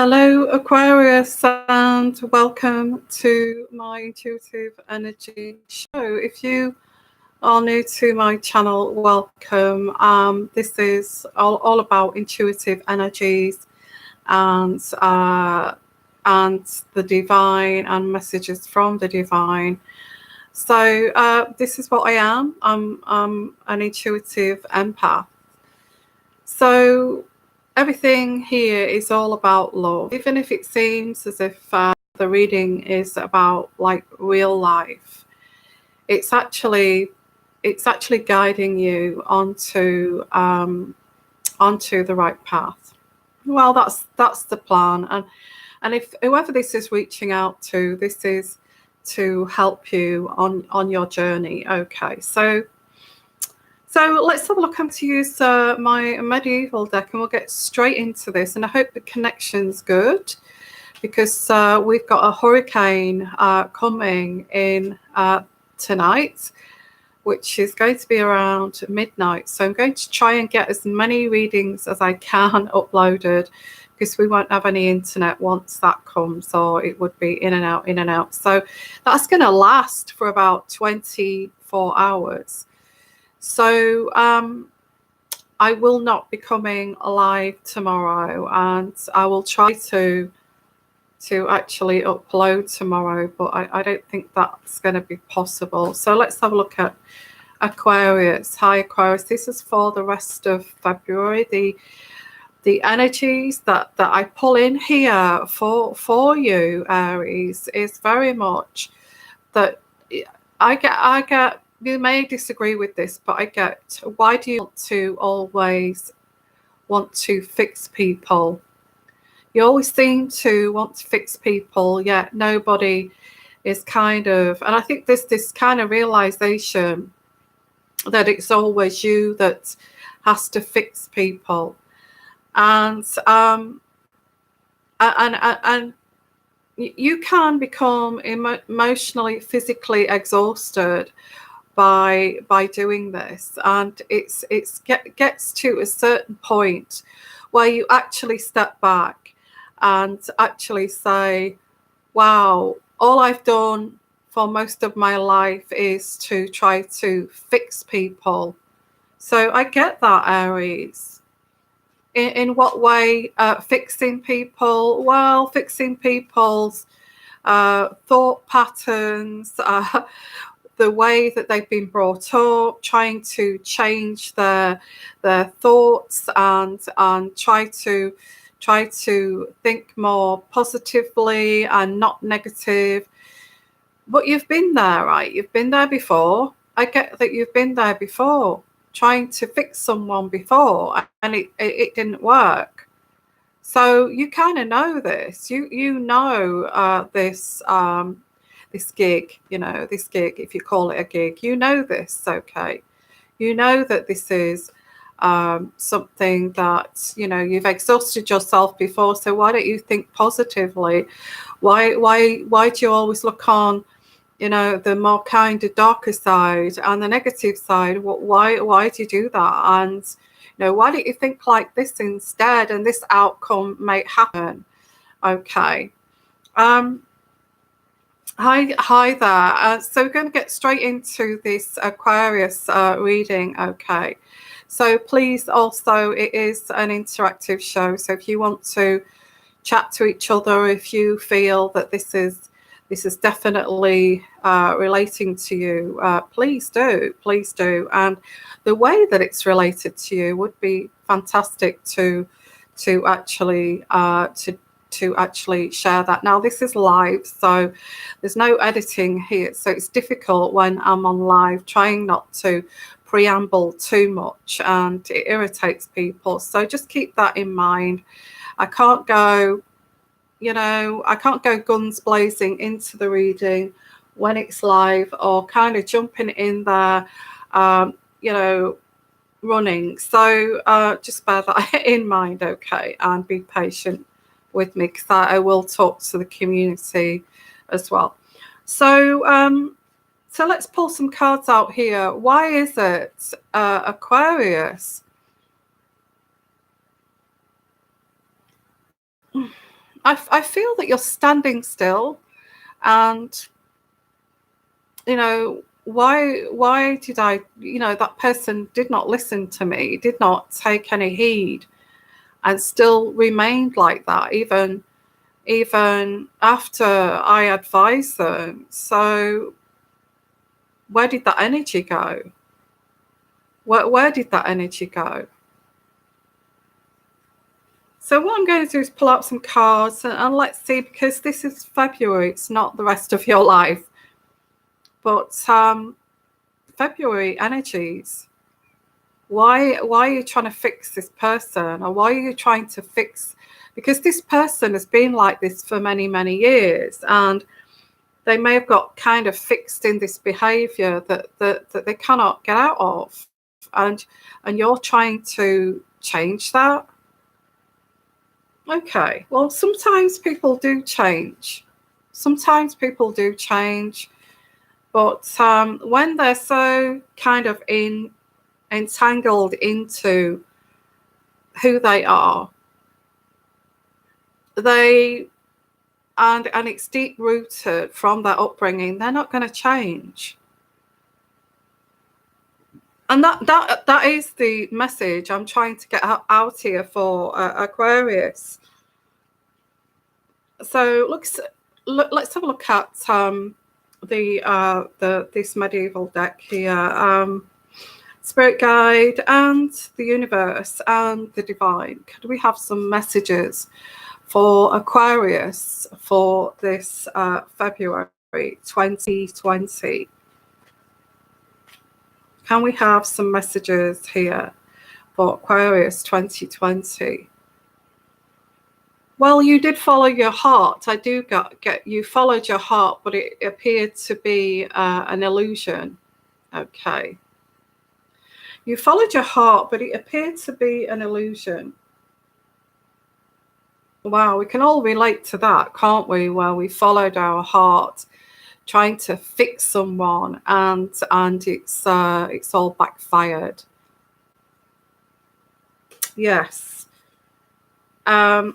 Hello, Aquarius, and welcome to my Intuitive Energy show. If you are new to my channel, welcome. This is all about intuitive energies and the divine and messages from the divine. So this is what I am. I'm an intuitive empath. So everything here is all about love, even if it seems as if the reading is about like real life. It's actually guiding you onto the right path. Well, that's the plan, and if whoever this is reaching out to, this is to help you on your journey. Okay, so let's have a look. I'm to use my medieval deck, and we'll get straight into this. And I hope the connection's good, because we've got a hurricane coming in tonight, which is going to be around midnight. So I'm going to try and get as many readings as I can uploaded, because we won't have any internet once that comes, or it would be in and out, in and out. So that's going to last for about 24 hours. So I will not be coming live tomorrow, and I will try to actually upload tomorrow, but I don't think that's going to be possible. So let's have a look at Aquarius. Hi, Aquarius. This is for the rest of February. The energies that I pull in here for you, Aries, is very much that I get. You may disagree with this, but I get, why do you want to always want to fix people? You always seem to want to fix people, yet nobody is kind of, and I think there's this kind of realization that it's always you that has to fix people. And you can become emotionally, physically exhausted by doing this, and it gets to a certain point where you actually step back and actually say, wow, all I've done for most of my life is to try to fix people. So I get that, Aries. In what way? Fixing people? Well, fixing people's thought patterns, the way that they've been brought up, trying to change their thoughts and try to think more positively and not negative. But you've been there, right? You've been there before. I get that you've been there before, trying to fix someone before, and it didn't work. So you kind of know this. You know this gig, this gig, if you call it a gig, you know this, okay? You know that this is something that, you've exhausted yourself before, so why don't you think positively? Why do you always look on, the more kind of darker side and the negative side? Why do you do that? And, why don't you think like this instead, and this outcome may happen? Okay. Hi there. So we're going to get straight into this Aquarius reading. Okay. So please, also, it is an interactive show. So if you want to chat to each other, if you feel that this is definitely relating to you, please do. And the way that it's related to you would be fantastic to actually share that. Now, this is live, so there's no editing here, so it's difficult when I'm on live, trying not to preamble too much, and it irritates people. So just keep that in mind. I can't go guns blazing into the reading when it's live, or kind of jumping in there, running. So just bear that in mind, okay, and be patient with me, because I will talk to the community as well. So so let's pull some cards out here. Why is it, Aquarius? I feel that you're standing still, and why did I, that person did not listen to me, did not take any heed, and still remained like that even after I advised them. So where did that energy go? Where did that energy go? So what I'm going to do is pull out some cards, and let's see, because this is February, it's not the rest of your life. But February energies, why are you trying to fix this person? Or why are you trying to fix, because this person has been like this for many, many years, and they may have got kind of fixed in this behavior that they cannot get out of, and you're trying to change that. Okay, well, sometimes people do change. Sometimes people do change, but when they're so kind of entangled into who they are, and it's deep rooted from their upbringing, they're not going to change. And that is the message I'm trying to get out here for Aquarius. So let's have a look at this medieval deck here. Spirit guide and the universe and the divine. Could we have some messages for Aquarius for this February 2020? Can we have some messages here for Aquarius 2020? Well, you did follow your heart. I do get you followed your heart, but it appeared to be an illusion. Okay. You followed your heart, but it appeared to be an illusion. Wow, we can all relate to that, can't we? Where we followed our heart, trying to fix someone, and it's all backfired. Yes. Or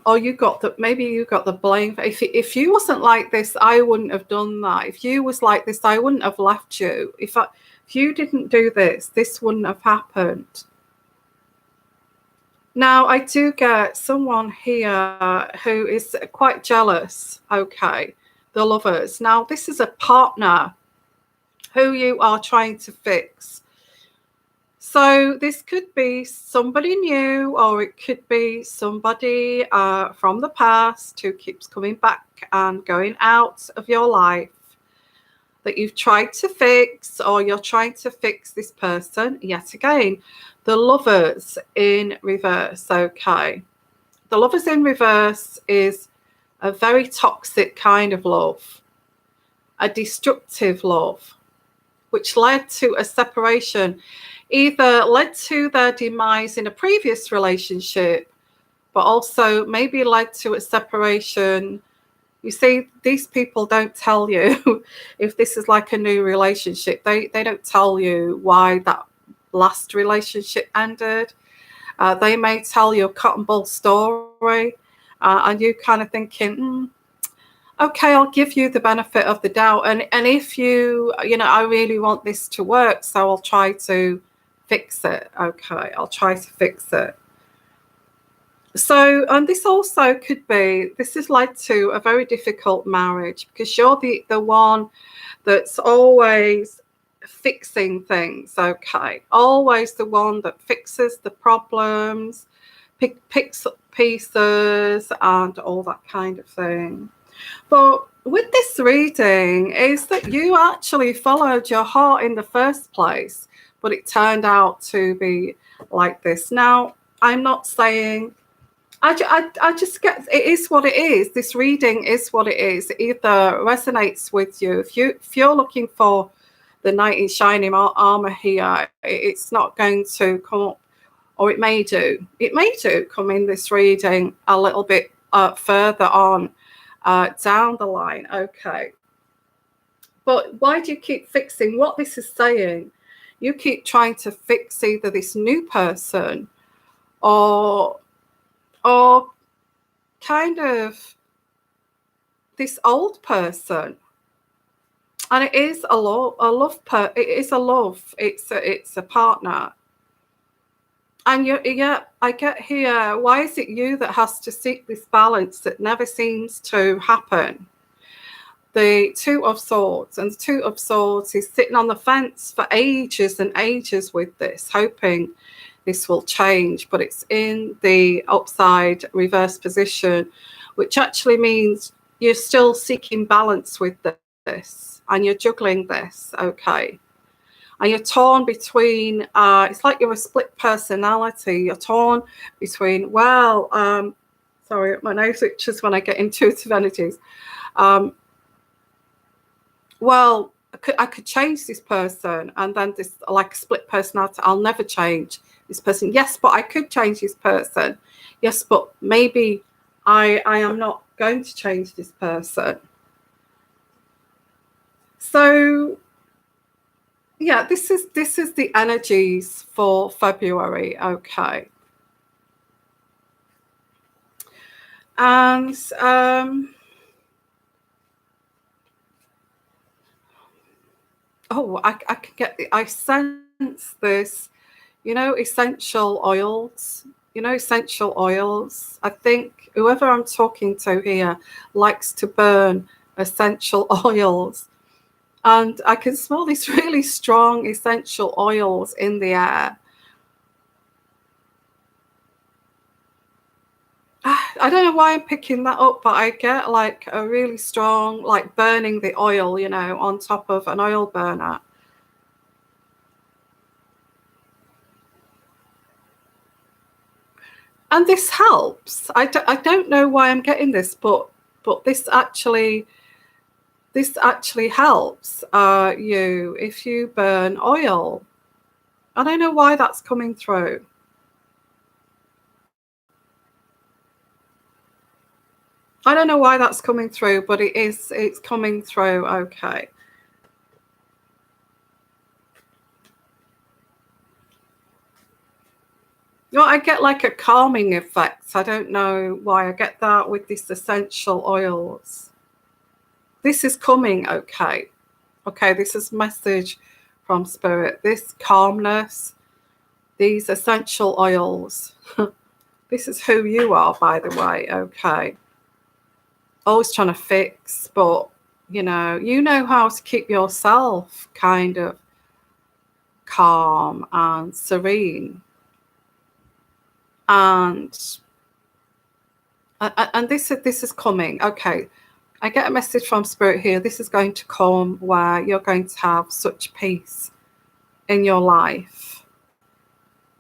maybe you got the blame. If you wasn't like this, I wouldn't have done that. If you was like this, I wouldn't have left you. If you didn't do this, this wouldn't have happened. Now, I do get someone here who is quite jealous. Okay, the lovers. Now, this is a partner who you are trying to fix. So this could be somebody new, or it could be somebody from the past who keeps coming back and going out of your life that you've tried to fix, or you're trying to fix this person yet again. The lovers in reverse. Okay. The lovers in reverse is a very toxic kind of love, a destructive love, which led to a separation, either led to their demise in a previous relationship, but also maybe led to a separation. You see, these people don't tell you if this is like a new relationship. They don't tell you why that last relationship ended. They may tell you a cotton ball story, and you kind of thinking, okay, I'll give you the benefit of the doubt. And if I really want this to work, so I'll try to fix it. Okay, I'll try to fix it. So, and this also could be, this has led to a very difficult marriage, because you're the one that's always fixing things. Okay, always the one that fixes the problems, picks up pieces and all that kind of thing. But with this reading is that you actually followed your heart in the first place, but it turned out to be like this. Now, I'm not saying, I just get, it is what it is. This reading is what it is. It either resonates with you. If you're looking for the knight in shining armor here, it's not going to come up, or it may do. It may do come in this reading a little bit further on down the line. Okay. But why do you keep fixing? What this is saying, you keep trying to fix either this new person or kind of this old person, and it is a love, it's a partner. And yeah, I get here, why is it you that has to seek this balance that never seems to happen? The Two of Swords, and the Two of Swords is sitting on the fence for ages and ages with this, hoping this will change, but it's in the upside reverse position, which actually means you're still seeking balance with this, and you're juggling this, okay? And you're torn between, it's like you're a split personality. You're torn between, well, sorry, my nose itches when I get intuitive energies. Well, I could change this person, and then this, like a split personality, I'll never change this person. Yes, but I could change this person. Yes, but maybe I am not going to change this person. So yeah, this is the energies for February, okay. And oh, I can get I sense this, you know, essential oils. You know, essential oils. I think whoever I'm talking to here likes to burn essential oils. And I can smell these really strong essential oils in the air. I don't know why I'm picking that up, but I get like a really strong, like burning the oil, you know, on top of an oil burner. And this helps. I don't know why I'm getting this, but this actually helps you if you burn oil. I don't know why that's coming through. I don't know why that's coming through, but it's coming through, okay. You know, I get like a calming effect. I don't know why I get that with these essential oils. This is coming, okay. Okay, this is message from Spirit. This calmness, these essential oils. This is who you are, by the way, okay. Always trying to fix, but you know how to keep yourself kind of calm and serene. And this is coming, okay. I get a message from Spirit here. This is going to come where you're going to have such peace in your life,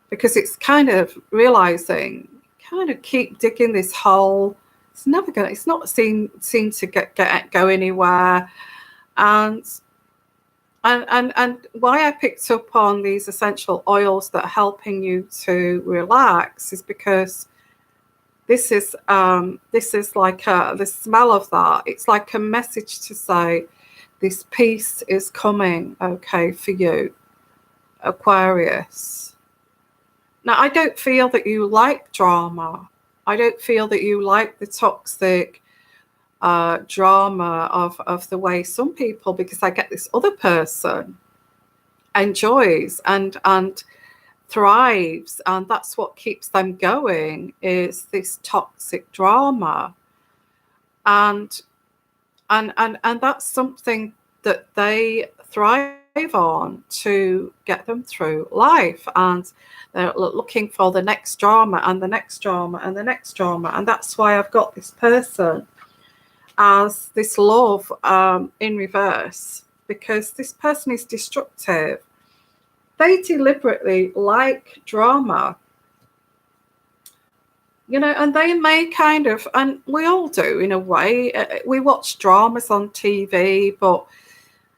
because it's kind of realizing, kind of keep digging this hole. It's never gonna. It's not seem to go anywhere, and why I picked up on these essential oils that are helping you to relax is because this is like the smell of that. It's like a message to say this peace is coming, okay, for you, Aquarius. Now, I don't feel that you like drama. I don't feel that you like the toxic drama of the way some people, because I get this other person enjoys and thrives, and that's what keeps them going, is this toxic drama, and that's something that they thrive on to get them through life, and they're looking for the next drama and the next drama and the next drama. And that's why I've got this person as this love in reverse, because this person is destructive. They deliberately like drama, you know, and they may kind of, and we all do in a way, we watch dramas on TV, but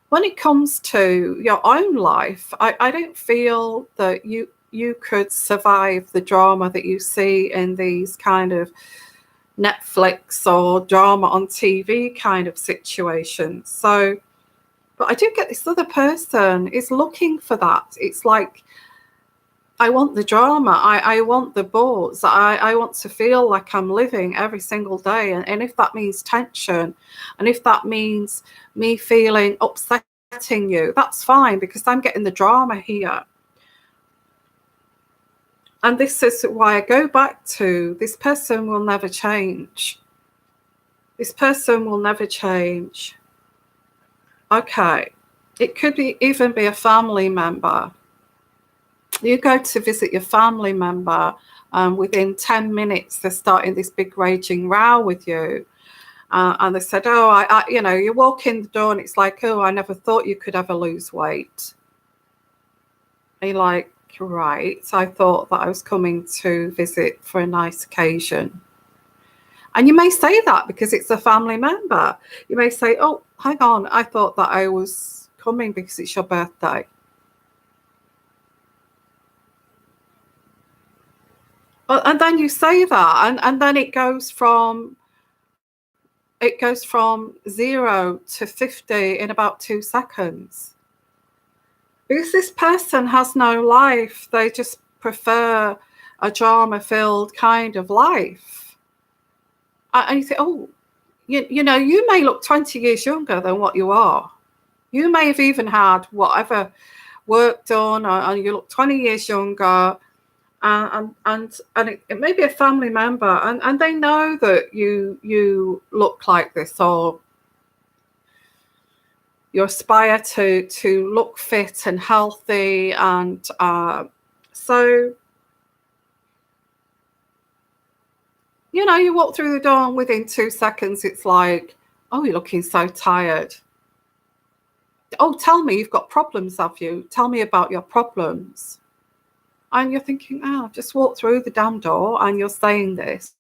when it comes to your own life, I don't feel that you could survive the drama that you see in these kind of Netflix or drama on TV kind of situations. So, but I do get this other person is looking for that. It's like I want the drama. I want the buzz. I want to feel like I'm living every single day. And if that means tension, and if that means me feeling upsetting you, that's fine, because I'm getting the drama here. And this is why I go back to, this person will never change. This person will never change. Okay. It could be even be a family member. You go to visit your family member, within 10 minutes, they're starting this big raging row with you. And they said, oh, you know, you walk in the door and it's like, oh, I never thought you could ever lose weight. And you're like, right, I thought that I was coming to visit for a nice occasion. And you may say that because it's a family member. You may say, oh, hang on, I thought that I was coming because it's your birthday. And then you say that, and then it goes from 0 to 50 in about 2 seconds. Because this person has no life. They just prefer a drama-filled kind of life. And you think, oh, you know, you may look 20 years younger than what you are. You may have even had whatever work done, and you look 20 years younger. And it may be a family member, and they know that you look like this, or you aspire to look fit and healthy, and so you know, you walk through the door and within 2 seconds it's like, oh, you're looking so tired. Oh, tell me, you've got problems, have you? Tell me about your problems. And you're thinking, oh, I've just walked through the damn door and you're saying this.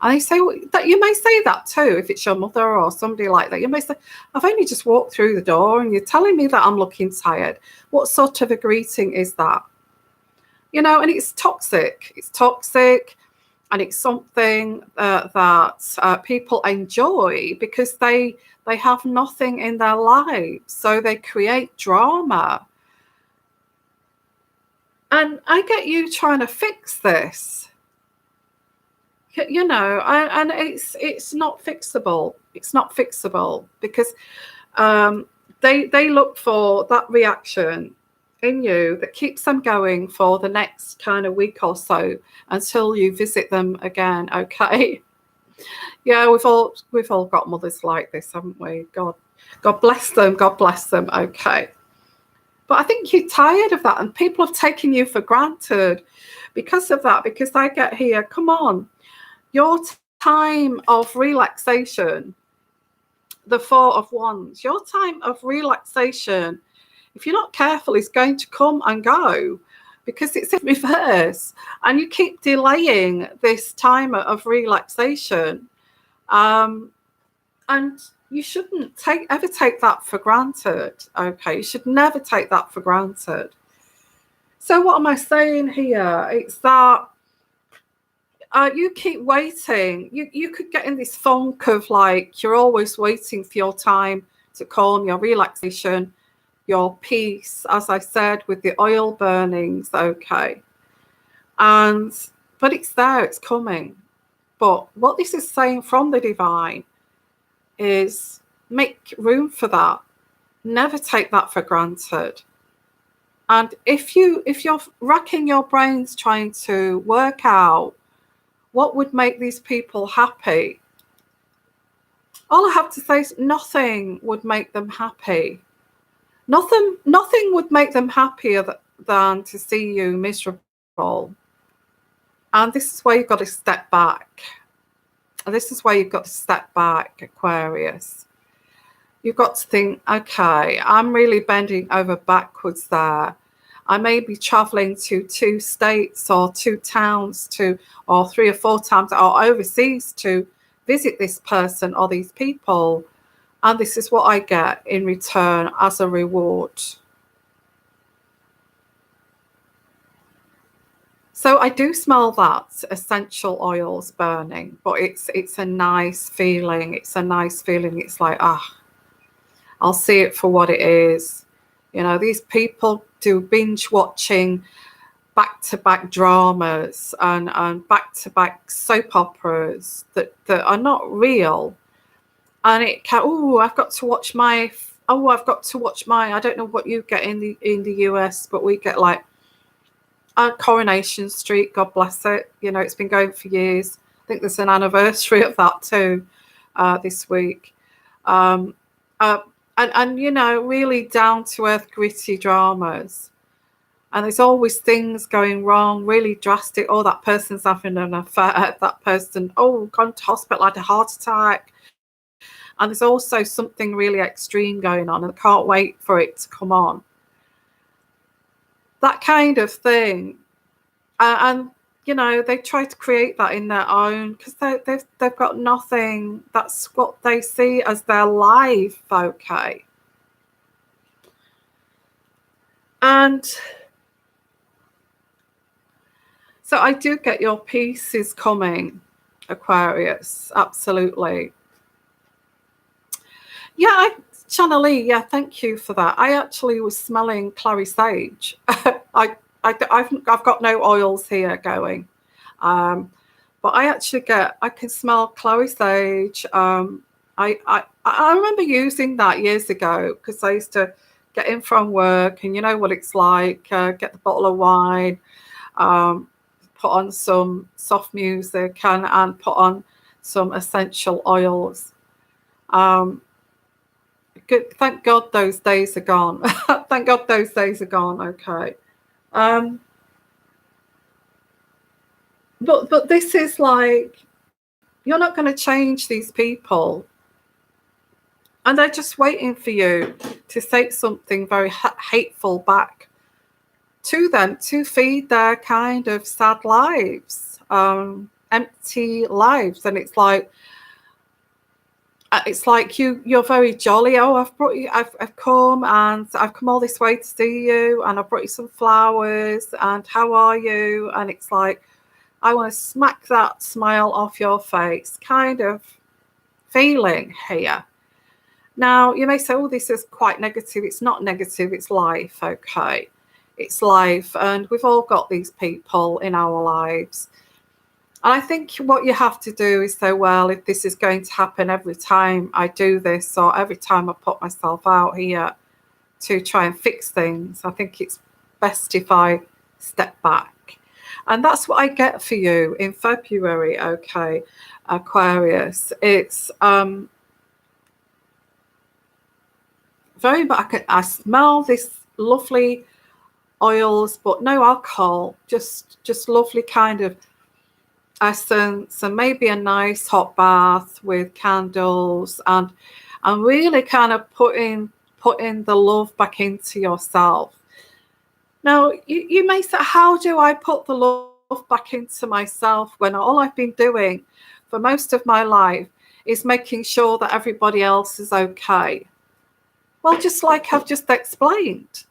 And they say, well, that you may say that too, if it's your mother or somebody like that. You may say, I've only just walked through the door and you're telling me that I'm looking tired. What sort of a greeting is that? You know, and it's toxic. It's toxic, and it's something that people enjoy because they have nothing in their lives. So they create drama. And I get you trying to fix this, you know, and it's not fixable. It's not fixable because they look for that reaction in you that keeps them going for the next kind of week or so until you visit them again. Okay. Yeah, we've all got mothers like this, haven't we? God bless them. God bless them. Okay. But I think you're tired of that, and people have taken you for granted because of that. Because I get here, come on, your time of relaxation, the 4 of Wands, your time of relaxation, if you're not careful, is going to come and go because it's in reverse, and you keep delaying this time of relaxation. And you shouldn't ever take that for granted. Okay, you should never take that for granted. So what am I saying here? It's that you keep waiting. You could get in this funk of like you're always waiting for your time to calm, your relaxation, your peace, as I said, with the oil burnings. Okay, but it's there, it's coming. But what this is saying from the divine is make room for that. Never take that for granted. And if you're racking your brains trying to work out what would make these people happy, all I have to say is nothing would make them happy. Nothing would make them happier than to see you miserable. And this is where you've got to step back. This is where you've got to step back, Aquarius. You've got to think, okay, I'm really bending over backwards there. I may be traveling to 2 states or 2 towns or 3 or 4 times or overseas to visit this person or these people. And this is what I get in return as a reward. So I do smell that essential oils burning, but it's a nice feeling. It's a nice feeling. It's like, I'll see it for what it is. You know, these people do binge watching back-to-back dramas and back-to-back soap operas that are not real. And it can, I've got to watch my, I don't know what you get in the US, but we get like Coronation Street, God bless it. You know, it's been going for years. I think there's an anniversary of that too this week. And you know, really down to earth, gritty dramas. And there's always things going wrong, really drastic. Oh, that person's having an affair. That person, gone to hospital, had a heart attack. And there's also something really extreme going on, and I can't wait for it to come on. That kind of thing. And you know, they try to create that in their own, because they've got nothing. That's what they see as their life, okay? And so I do get your pieces coming, Aquarius, absolutely. Yeah, Channelie, yeah, thank you for that. I actually was smelling clary sage. I've got no oils here going, but I can smell clary sage. I remember using that years ago because I used to get in from work, and you know what it's like. Get the bottle of wine, put on some soft music, and put on some essential oils. Good. Thank God those days are gone. Thank God those days are gone. Okay. But this is like, you're not going to change these people, and they're just waiting for you to say something very hateful back to them to feed their kind of sad lives, empty lives. And it's like you're very jolly. Oh, I've come all this way to see you, and I've brought you some flowers, and how are you? And it's like, I want to smack that smile off your face kind of feeling here. Now, you may say, oh, this is quite negative. It's not negative, it's life, okay? It's life, and we've all got these people in our lives. And I think what you have to do is say, well, if this is going to happen every time I do this, or every time I put myself out here to try and fix things, I think it's best if I step back. And that's what I get for you in February, okay, Aquarius. It's very much, I smell this lovely oils, but no alcohol, just lovely kind of essence, and maybe a nice hot bath with candles, and really kind of putting the love back into yourself. Now, you may say, how do I put the love back into myself when all I've been doing for most of my life is making sure that everybody else is okay? Well, just like I've just explained.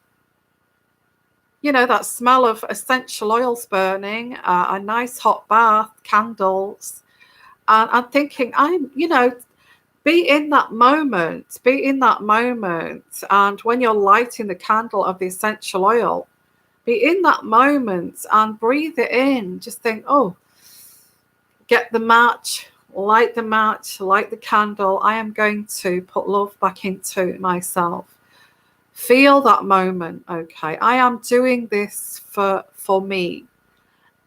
You know, that smell of essential oils burning, a nice hot bath, candles, and I'm thinking, be in that moment, and when you're lighting the candle of the essential oil, be in that moment and breathe it in. Just think, get the match, light the candle. I am going to put love back into myself. Feel that moment, okay? I am doing this for me.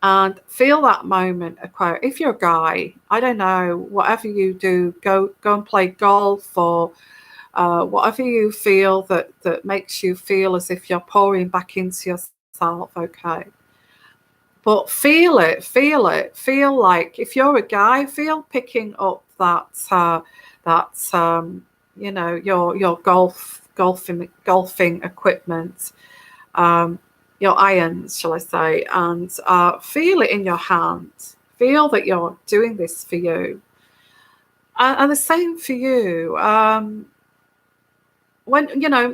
And feel that moment, Aquarius. If you're a guy, I don't know, whatever you do, go and play golf, or whatever you feel that makes you feel as if you're pouring back into yourself, okay? But feel it. Feel like, if you're a guy, feel picking up your golfing equipment, your irons, shall I say, and feel it in your hand. Feel that you're doing this for you, and the same for you. When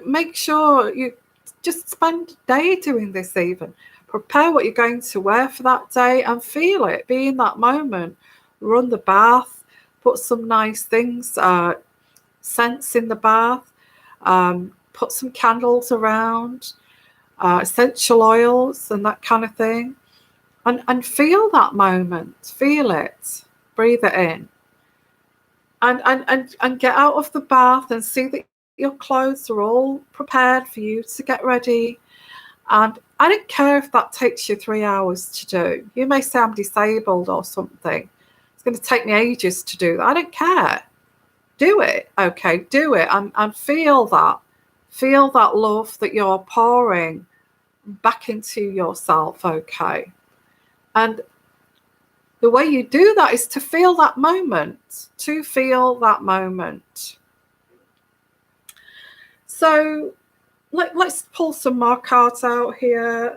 make sure you just spend a day doing this. Even prepare what you're going to wear for that day, and feel it. Be in that moment. Run the bath. Put some nice things, scents in the bath. Put some candles around. essential oils and that kind of thing. And feel that moment, feel it, breathe it in, and get out of the bath and see that your clothes are all prepared for you to get ready. And I don't care if that takes you 3 hours to do. You may say I'm disabled or something. It's going to take me ages to do that. I don't care. Do it. Okay, do it. And feel that. Feel that love that you're pouring back into yourself, okay? And the way you do that is to feel that moment, to feel that moment. So let's pull some more cards out here.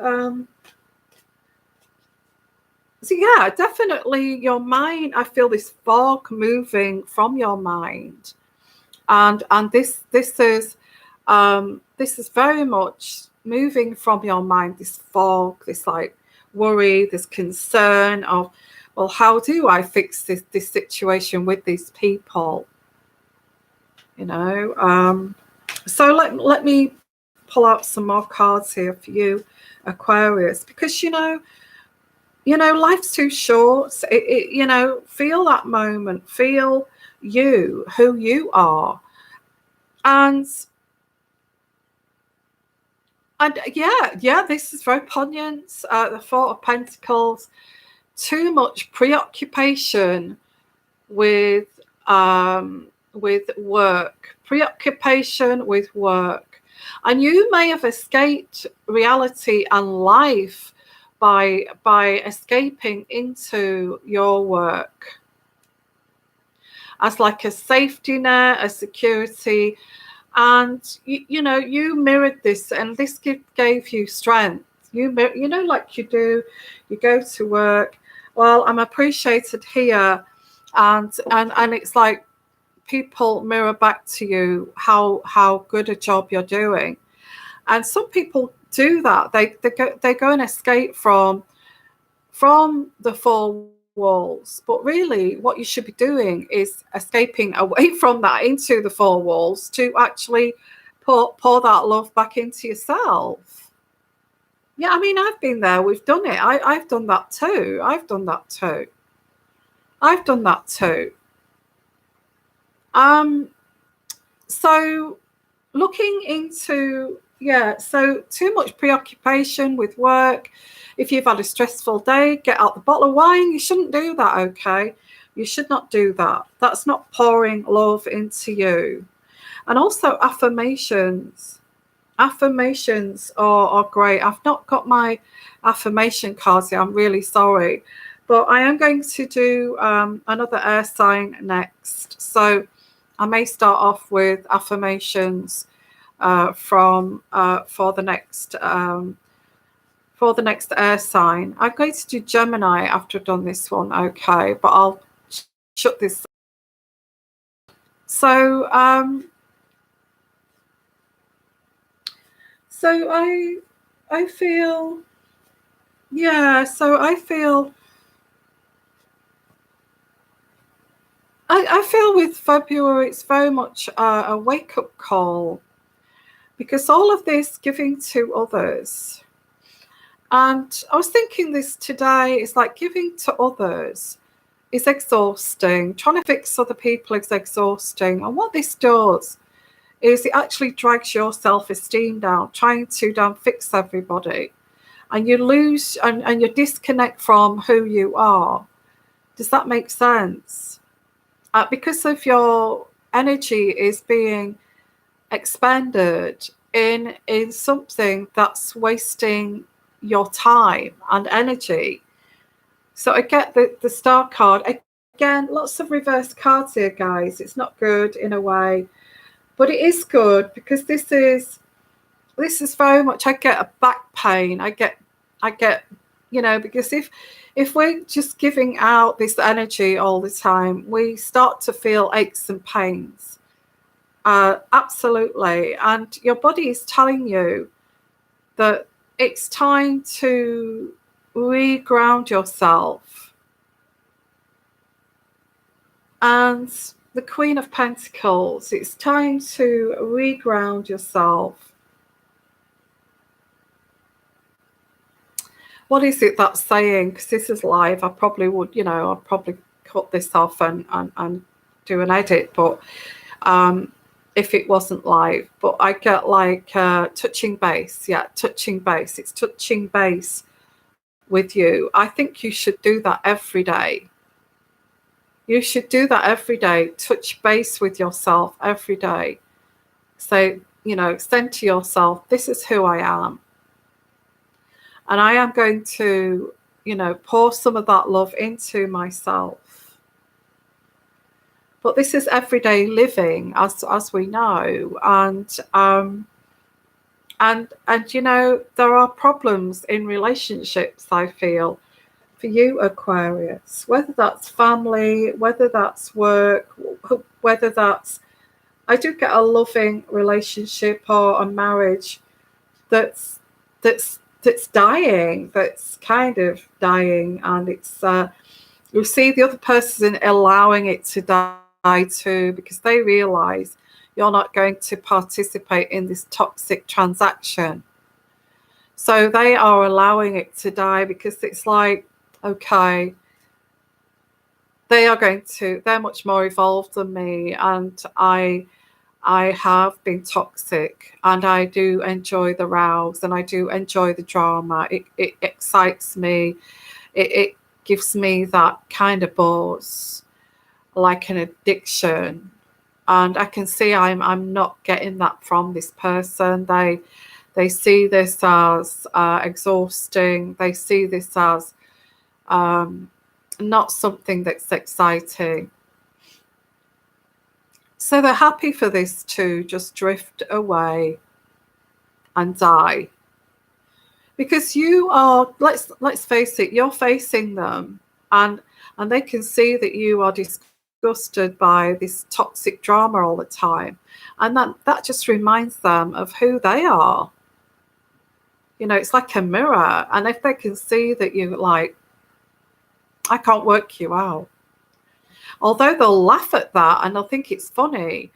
So yeah, definitely your mind. I feel this fog moving from your mind, and this is very much moving from your mind. This fog, this like worry, this concern of, well, how do I fix this situation with these people? You know. So let me pull out some more cards here for you, Aquarius, because you know, life's too short. Feel that moment, feel who you are, and yeah, this is very poignant. The Four of Pentacles, too much preoccupation with work, and you may have escaped reality and life by escaping into your work as like a safety net, a security, and you mirrored this, and this gave you strength. Like you go to work. Well, I'm appreciated here, and it's like people mirror back to you how good a job you're doing. And some people do that. They go and escape from the four walls, but really what you should be doing is escaping away from that into the four walls to actually pour that love back into yourself. Yeah, I mean, I've been there. We've done it. I've done that too. So looking into, so too much preoccupation with work. If you've had a stressful day, get out the bottle of wine. You shouldn't do that, okay? You should not do that. That's not pouring love into you. And also affirmations. Affirmations are great. I've not got my affirmation cards here. I'm really sorry. But I am going to do another air sign next. So I may start off with affirmations for the next air sign. I'm going to do Gemini after I've done this one, okay? But I'll shut this. So I feel, I feel with February, it's very much a wake-up call, because all of this giving to others, and I was thinking this today, is like giving to others is exhausting. Trying to fix other people is exhausting. And what this does is it actually drags your self-esteem down, trying to fix everybody. And you lose and you disconnect from who you are. Does that make sense? Because of your energy is being expended in something that's wasting your time and energy. So I get the star card. Again, lots of reverse cards here, guys. It's not good in a way, but it is good because this is very much, I get a back pain. I get, because if we're just giving out this energy all the time, we start to feel aches and pains. Absolutely. And your body is telling you that it's time to reground yourself. And the Queen of Pentacles, it's time to reground yourself. what is it that's saying? Because this is live, I probably would, I'd probably cut this off and do an edit, but if it wasn't live. But I get like touching base. Yeah, touching base. It's touching base with you. I think you should do that every day. You should do that every day. Touch base with yourself every day. Say, send to yourself, this is who I am. And I am going to, pour some of that love into myself. But this is everyday living, as we know. And there are problems in relationships, I feel, for you, Aquarius, whether that's family, whether that's work, whether that's, I do get a loving relationship or a marriage that's dying, that's kind of dying, and it's you see the other person allowing it to die too, because they realize you're not going to participate in this toxic transaction. So they are allowing it to die because it's like, okay, they're much more evolved than me, and I have been toxic, and I do enjoy the rows, and I do enjoy the drama. It excites me. It gives me that kind of buzz, like an addiction. And I can see I'm not getting that from this person. They see this as exhausting. They see this as not something that's exciting. So they're happy for this to just drift away and die. Because you are, let's face it, you're facing them, and they can see that you are disgusted by this toxic drama all the time. And that just reminds them of who they are. It's like a mirror. And if they can see that you're like, I can't work you out. Although they'll laugh at that and they'll think it's funny,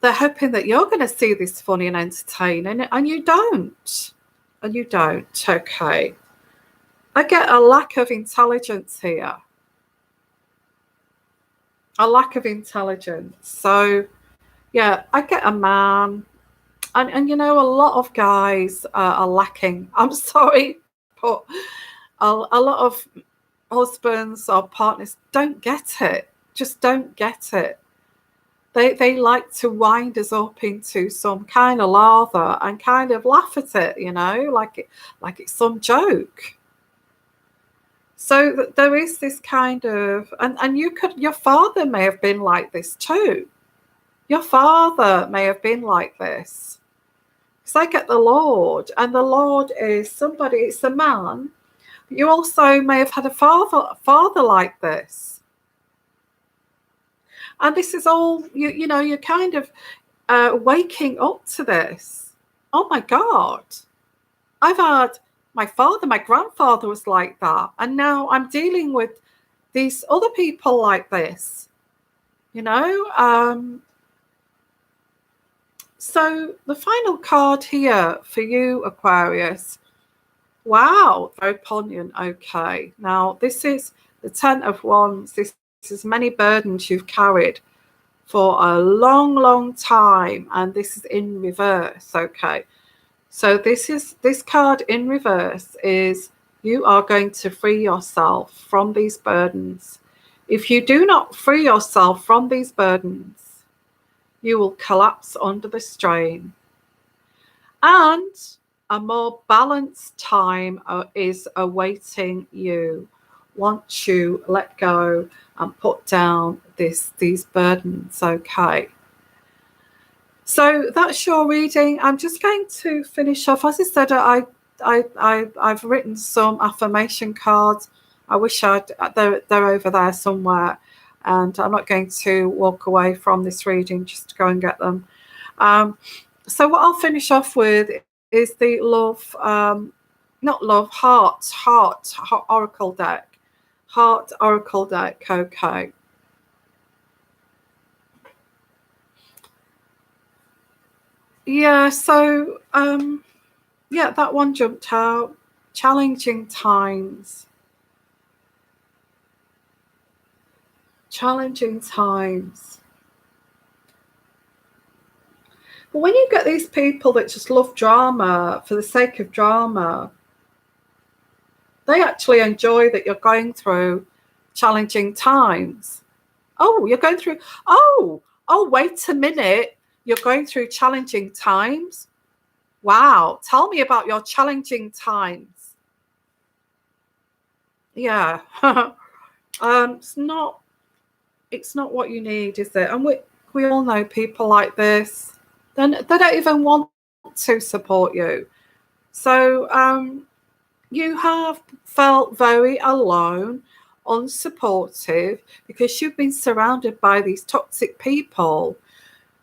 they're hoping that you're going to see this funny and entertaining, and you don't. And you don't. Okay. I get a lack of intelligence here. A lack of intelligence. So, yeah, I get a man. And a lot of guys are lacking. I'm sorry, but a lot of husbands or partners don't get it. Just don't get it. They like to wind us up into some kind of lather and kind of laugh at it, like it's some joke. So there is this kind of, and your father may have been like this too. Your father may have been like this. Because I get the Lord, and the Lord is somebody, it's a man. But you also may have had a father like this. And this is all, you're kind of waking up to this. Oh my God. I've had my grandfather was like that. And now I'm dealing with these other people like this, So the final card here for you, Aquarius. Wow, very poignant. Okay. Now this is the 10 of Wands. This is many burdens you've carried for a long, long time, and this is in reverse. Okay, so this card in reverse is you are going to free yourself from these burdens. If you do not free yourself from these burdens, you will collapse under the strain, and a more balanced time is awaiting you once you let go and put down these burdens. Okay, so that's your reading. I'm just going to finish off. As I said, I've written some affirmation cards. I wish they're over there somewhere, and I'm not going to walk away from this reading just to go and get them. So what I'll finish off with is the heart oracle deck. Heart oracle deck. Okay. Yeah, so yeah, that one jumped out. challenging times. Challenging times. But when you get these people that just love drama for the sake of drama, they actually enjoy that you're going through challenging times. Oh, you're going through, oh, wait a minute. You're going through challenging times? Wow. Tell me about your challenging times. Yeah. It's not what you need, is it? And we all know people like this. Then they don't even want to support you. So you have felt very alone, unsupportive, because you've been surrounded by these toxic people.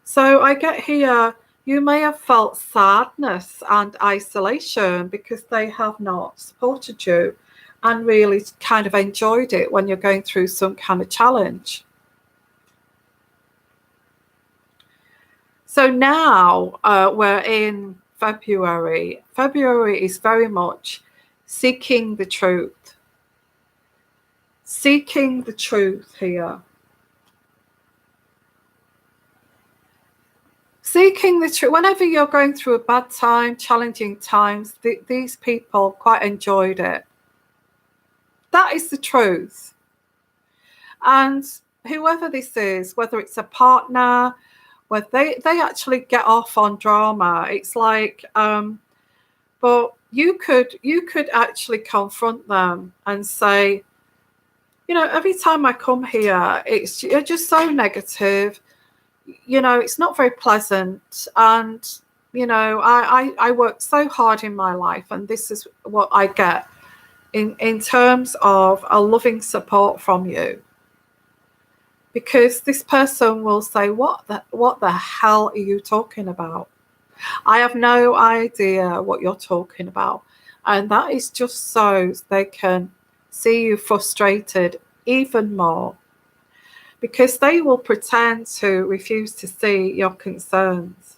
So I get here, you may have felt sadness and isolation because they have not supported you and really kind of enjoyed it when you're going through some kind of challenge. So now we're in February. February is very much seeking the truth. Seeking the truth here. Seeking the truth. Whenever you're going through a bad time, challenging times, these people quite enjoyed it. That is the truth. And whoever this is, whether it's a partner, where they actually get off on drama. It's like, but you could actually confront them and say, you know, every time I come here, you're just so negative. You know, it's not very pleasant. And, you know, I worked so hard in my life, and this is what I get in terms of a loving support from you. Because this person will say, what the hell are you talking about? I have no idea what you're talking about. And that is just so they can see you frustrated even more. Because they will pretend to refuse to see your concerns.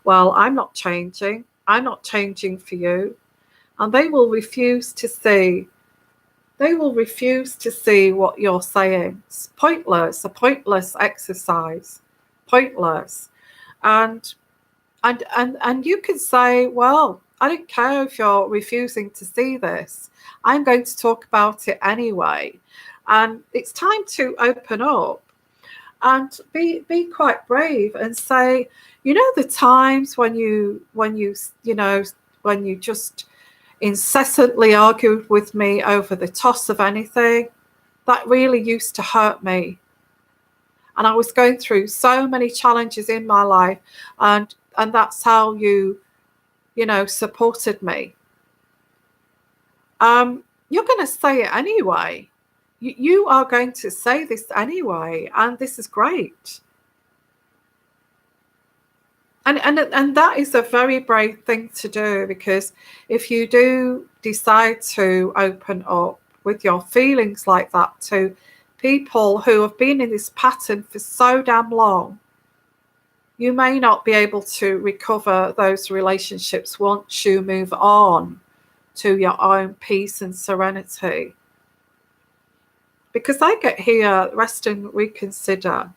Well, I'm not changing. I'm not changing for you. And they will refuse to see. They will refuse to see what you're saying. It's pointless, a pointless exercise. Pointless. And you could say, well, I don't care if you're refusing to see this. I'm going to talk about it anyway. And it's time to open up and be quite brave and say, you know, the times when you just incessantly argued with me over the toss of anything, that really used to hurt me. And I was going through so many challenges in my life, and that's how you supported me. You're going to say it anyway. You are going to say this anyway, and this is great. And that is a very brave thing to do, because if you do decide to open up with your feelings like that to people who have been in this pattern for so damn long, you may not be able to recover those relationships once you move on to your own peace and serenity. Because I get here, rest and reconsider.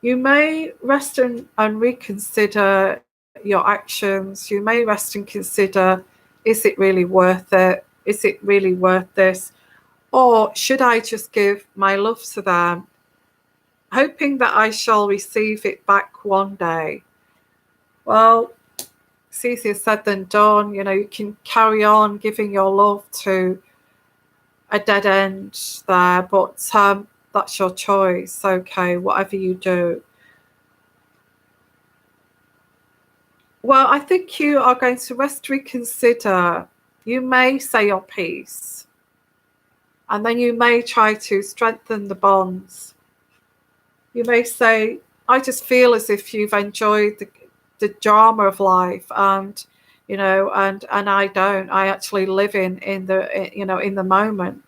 You may rest and reconsider your actions. You may rest and consider, is it really worth it? Is it really worth this? Or should I just give my love to them, hoping that I shall receive it back one day? Well, it's easier said than done. You know, you can carry on giving your love to a dead end there, but that's your choice. Okay, whatever you do. Well, I think you are going to rest, reconsider. You may say your piece, and then you may try to strengthen the bonds. You may say, I just feel as if you've enjoyed the drama of life, and and I don't. I actually live in the moment.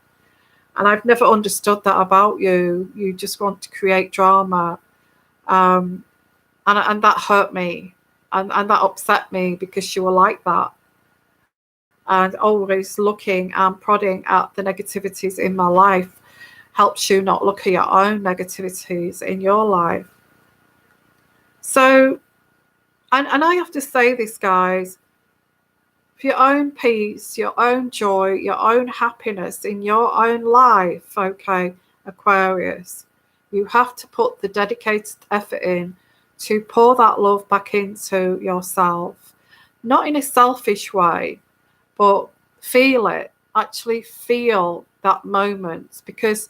And I've never understood that about you. You just want to create drama. And that hurt me. And that upset me because you were like that. and always looking and prodding at the negativities in my life helps you not look at your own negativities in your life. So, and I have to say this, guys, for your own peace, your own joy, your own happiness in your own life, okay, Aquarius, you have to put the dedicated effort in to pour that love back into yourself. Not in a selfish way, but feel it. Actually feel that moment, because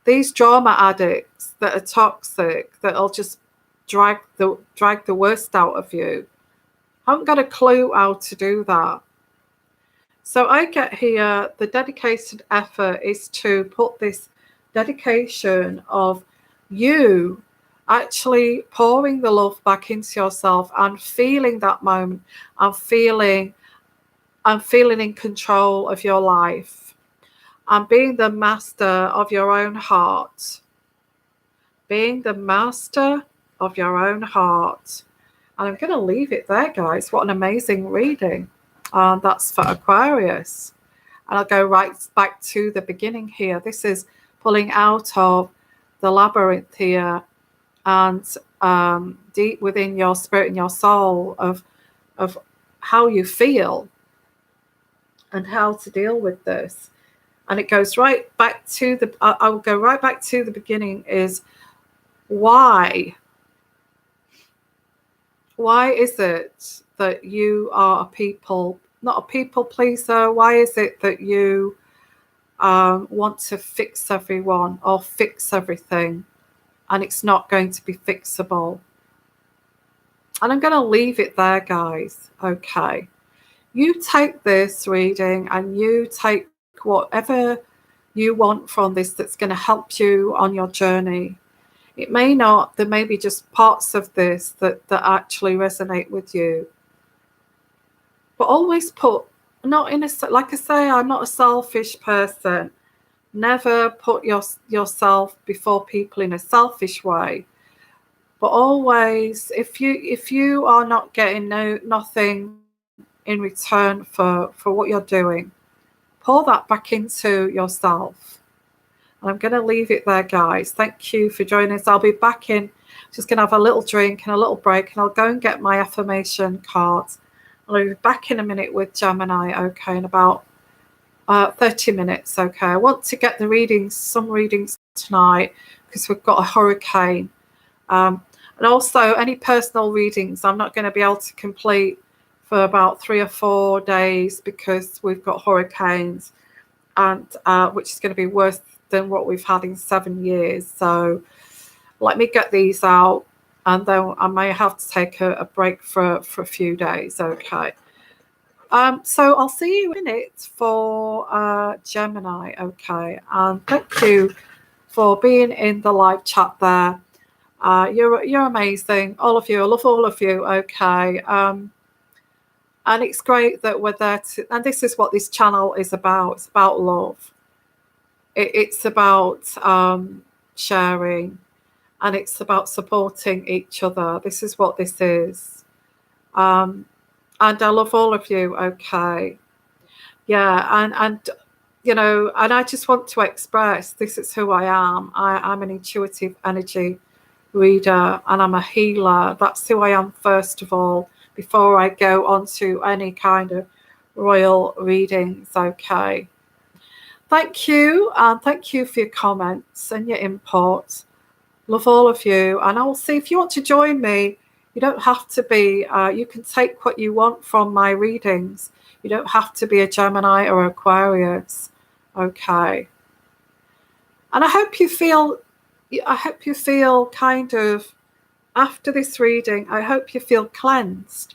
these drama addicts that are toxic, that'll just drag the worst out of you, haven't got a clue how to do that. So I get here, the dedicated effort is to put this dedication of you actually pouring the love back into yourself and feeling that moment and feeling in control of your life and being the master of your own heart. Being the master of your own heart. And I'm going to leave it there, guys. What an amazing reading. That's for Aquarius. And I'll go right back to the beginning here. This is pulling out of the labyrinth here and deep within your spirit and your soul of how you feel and how to deal with this. And it goes right back to the, I will go right back to the beginning, is why? Why is it that you are not a people pleaser? Why is it that you want to fix everyone or fix everything, and it's not going to be fixable? And I'm going to leave it there, guys. Okay. You take this reading and you take whatever you want from this that's going to help you on your journey. It may not, there may be just parts of this that actually resonate with you. But always put, not in a, like I say, I'm not a selfish person. Never put yourself before people in a selfish way. But always, if you are not getting nothing in return for what you're doing, pour that back into yourself. And I'm going to leave it there, guys. Thank you for joining us. I'll be back in, just going to have a little drink and a little break, and I'll go and get my affirmation cards. I'll be back in a minute with Gemini, okay, in about 30 minutes, okay. I want to get the readings, some readings tonight, because we've got a hurricane. And also, any personal readings I'm not going to be able to complete for about 3 or 4 days, because we've got hurricanes, and which is going to be worse than what we've had in 7 years. So let me get these out, and then I may have to take a break for a few days. Okay. So I'll see you in it for Gemini. Okay. And thank you for being in the live chat there. You're amazing, all of you. I love all of you. Okay. And it's great that we're there to, and this is what this channel is about. It's about love. It's about sharing, and it's about supporting each other. This is what this is. And I love all of you, okay? Yeah, and you know, and I just want to express, this is who I am. I'm an intuitive energy reader, and I'm a healer. That's who I am, first of all, before I go on to any kind of royal readings, okay? Thank you, and thank you for your comments and your input. Love all of you, and I will see if you want to join me. You don't have to be, you can take what you want from my readings. You don't have to be a Gemini or Aquarius, okay? And I hope you feel kind of, after this reading, I hope you feel cleansed.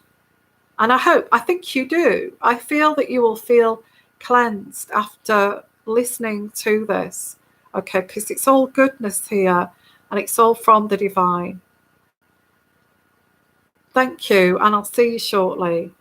And I think you do. I feel that you will feel cleansed after listening to this, okay? Because it's all goodness here, and it's all from the divine. Thank you, and I'll see you shortly.